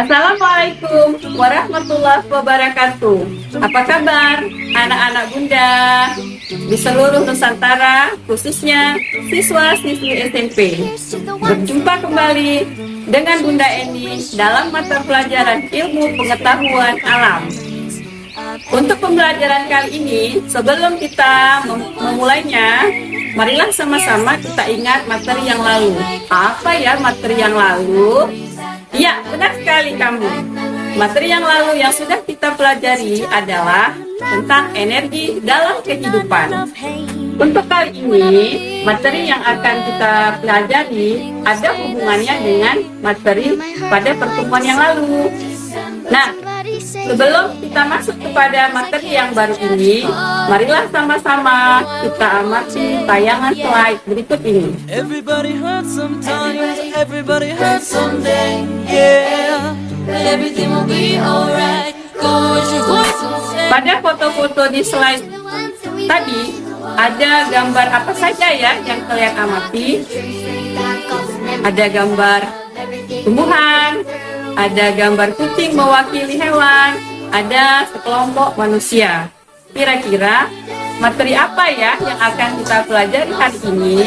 Assalamualaikum warahmatullahi wabarakatuh. Apa kabar anak-anak Bunda di seluruh Nusantara, khususnya siswa-siswi SMP? Berjumpa kembali dengan Bunda Eni dalam mata pelajaran ilmu pengetahuan alam. Untuk pembelajaran kali ini, sebelum kita memulainya, marilah sama-sama kita ingat materi yang lalu. Apa ya materi yang lalu? Ya, benar sekali kamu. Materi yang lalu yang sudah kita pelajari adalah tentang energi dalam kehidupan. Untuk kali ini, materi yang akan kita pelajari ada hubungannya dengan materi pada pertemuan yang lalu. Nah, sebelum kita masuk kepada materi yang baru ini, marilah sama-sama kita amati tayangan slide berikut ini. Everybody hurts sometimes, everybody hurts someday, yeah. But everything will be alright. Go with your voice and say. Pada foto-foto di slide tadi, ada gambar apa saja ya yang kalian amati? Ada gambar tumbuhan, ada gambar kucing mewakili hewan, ada sekelompok manusia. Kira-kira materi apa ya yang akan kita pelajari hari ini?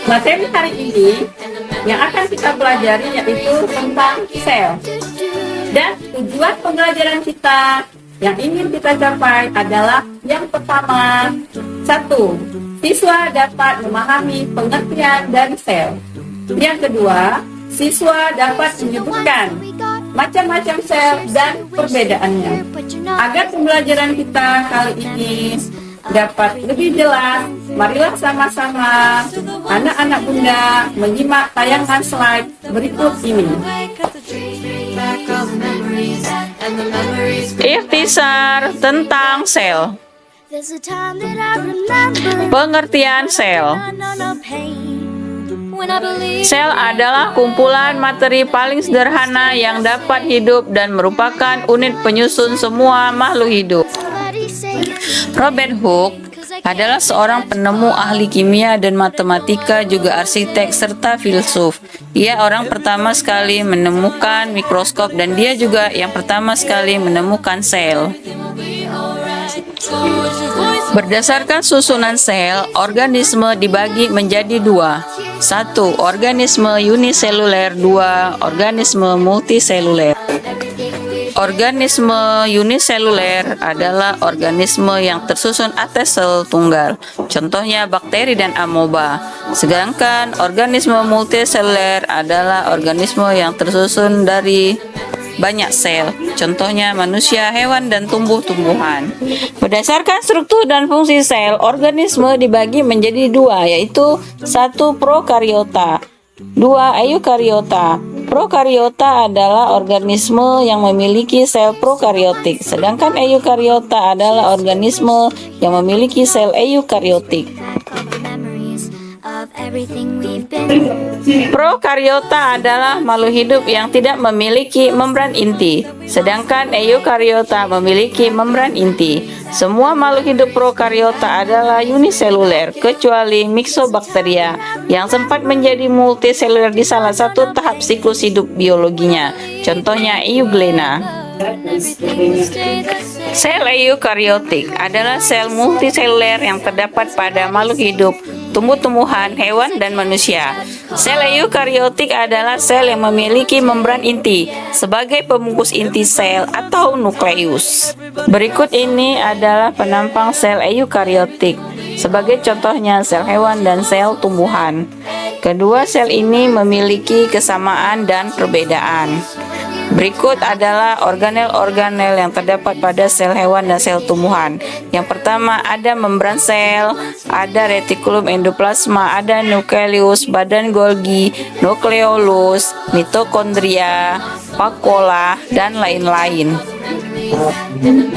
Materi hari ini yang akan kita pelajari yaitu tentang sel. Dan tujuan pembelajaran kita yang ingin kita capai adalah yang pertama, 1. Siswa dapat memahami pengertian dari sel. Yang kedua, siswa dapat menyebutkan macam-macam sel dan perbedaannya. Agar pembelajaran kita kali ini dapat lebih jelas, marilah sama-sama anak-anak Bunda menyimak tayangan slide berikut ini. Ikhtisar tentang sel. Pengertian sel. Sel adalah kumpulan materi paling sederhana yang dapat hidup dan merupakan unit penyusun semua makhluk hidup. Robert Hooke adalah seorang penemu ahli kimia dan matematika, juga arsitek serta filsuf. Ia orang pertama sekali menemukan mikroskop dan dia juga yang pertama sekali menemukan sel. Berdasarkan susunan sel, organisme dibagi menjadi dua. 1. Organisme uniseluler. 2. Organisme multiseluler. Organisme uniseluler adalah organisme yang tersusun atas sel tunggal, contohnya bakteri dan amoeba. Sedangkan organisme multiseluler adalah organisme yang tersusun dari banyak sel, contohnya manusia, hewan, dan tumbuh-tumbuhan. Berdasarkan struktur dan fungsi sel, organisme dibagi menjadi dua, yaitu 1. Prokariota, 2. Eukariota. Prokariota adalah organisme yang memiliki sel prokariotik, sedangkan eukariota adalah organisme yang memiliki sel eukariotik. Prokariota adalah makhluk hidup yang tidak memiliki membran inti, sedangkan eukariota memiliki membran inti. Semua makhluk hidup prokariota adalah uniseluler, kecuali Myxobacteria yang sempat menjadi multiseluler di salah satu tahap siklus hidup biologinya, contohnya Euglena. Sel eukariotik adalah sel multiseluler yang terdapat pada makhluk hidup, tumbuh-tumbuhan, hewan, dan manusia. Sel eukariotik adalah sel yang memiliki membran inti sebagai pembungkus inti sel atau nukleus. Berikut ini adalah penampang sel eukariotik. Sebagai contohnya sel hewan dan sel tumbuhan. Kedua sel ini memiliki kesamaan dan perbedaan. Berikut adalah organel-organel yang terdapat pada sel hewan dan sel tumbuhan. Yang pertama ada membran sel, ada retikulum endoplasma, ada nukleus, badan Golgi, nukleolus, mitokondria, vakuola, dan lain-lain.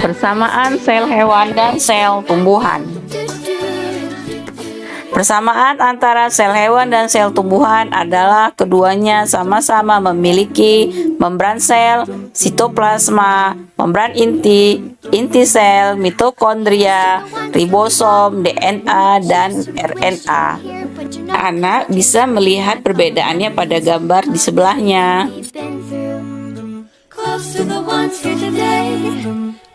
Persamaan sel hewan dan sel tumbuhan. Persamaan antara sel hewan dan sel tumbuhan adalah keduanya sama-sama memiliki membran sel, sitoplasma, membran inti, inti sel, mitokondria, ribosom, DNA, dan RNA. Anak bisa melihat perbedaannya pada gambar di sebelahnya. Close to the ones here today.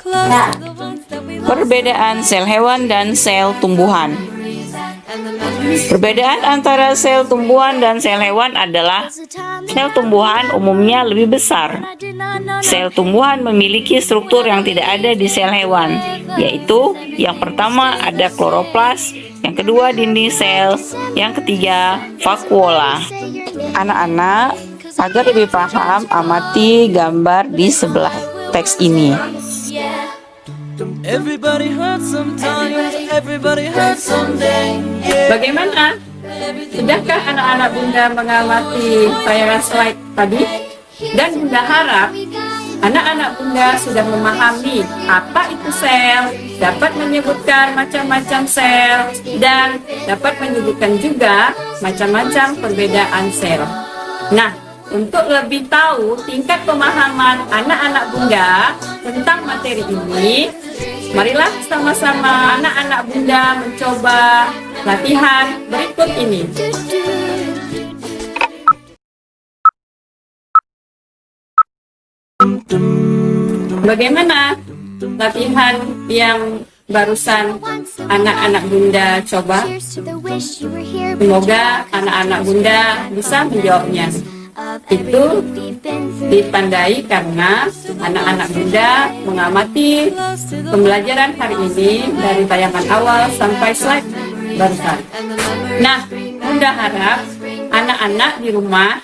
Close Nah, to the ones that we lost. perbedaan sel hewan dan sel tumbuhan. And the memories. Perbedaan antara sel tumbuhan dan sel hewan adalah sel tumbuhan umumnya lebih besar. I did not know. Sel tumbuhan memiliki struktur yang tidak ada di sel hewan, yaitu yang pertama ada kloroplas, yang kedua dinding sel, yang ketiga vakuola. Anak-anak, agar lebih paham, amati gambar di sebelah teks ini. Everybody hurts sometimes. Everybody hurts someday. Yeah. Bagaimana? Sudahkah anak-anak Bunda mengamati tayangan slide tadi? Dan Bunda harap anak-anak Bunda sudah memahami apa itu sel, dapat menyebutkan macam-macam sel, dan dapat menyebutkan juga macam-macam perbedaan sel. Nah, untuk lebih tahu tingkat pemahaman anak-anak Bunda tentang materi ini, marilah sama-sama anak-anak Bunda mencoba latihan berikut ini. Bagaimana latihan yang barusan anak-anak Bunda coba? Semoga anak-anak Bunda bisa menjawabnya. Itu ditandai karena anak-anak Bunda mengamati pembelajaran hari ini dari tayangan awal sampai slide barusan. Nah, Bunda harap anak-anak di rumah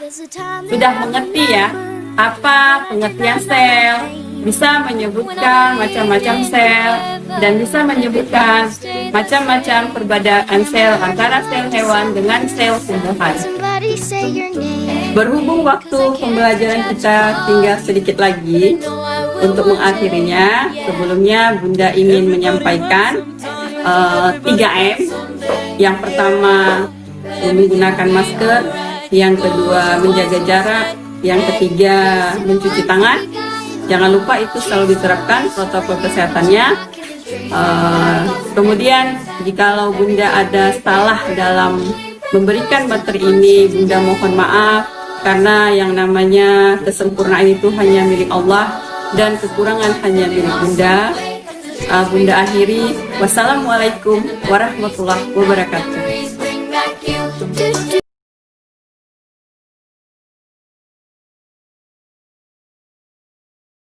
sudah mengerti ya apa pengertian sel, bisa menyebutkan macam-macam sel, dan bisa menyebutkan macam-macam perbedaan sel antara sel hewan dengan sel tumbuhan. Berhubung waktu pembelajaran kita tinggal sedikit lagi untuk mengakhirinya, sebelumnya Bunda ingin menyampaikan 3M. Yang pertama, menggunakan masker, yang kedua menjaga jarak, yang ketiga mencuci tangan. Jangan lupa itu selalu diterapkan protokol kesehatannya. Kemudian jikalau Bunda ada salah dalam memberikan materi ini, Bunda mohon maaf, karena yang namanya kesempurnaan itu hanya milik Allah dan kekurangan hanya milik Bunda. Bunda akhiri, wassalamualaikum warahmatullahi wabarakatuh.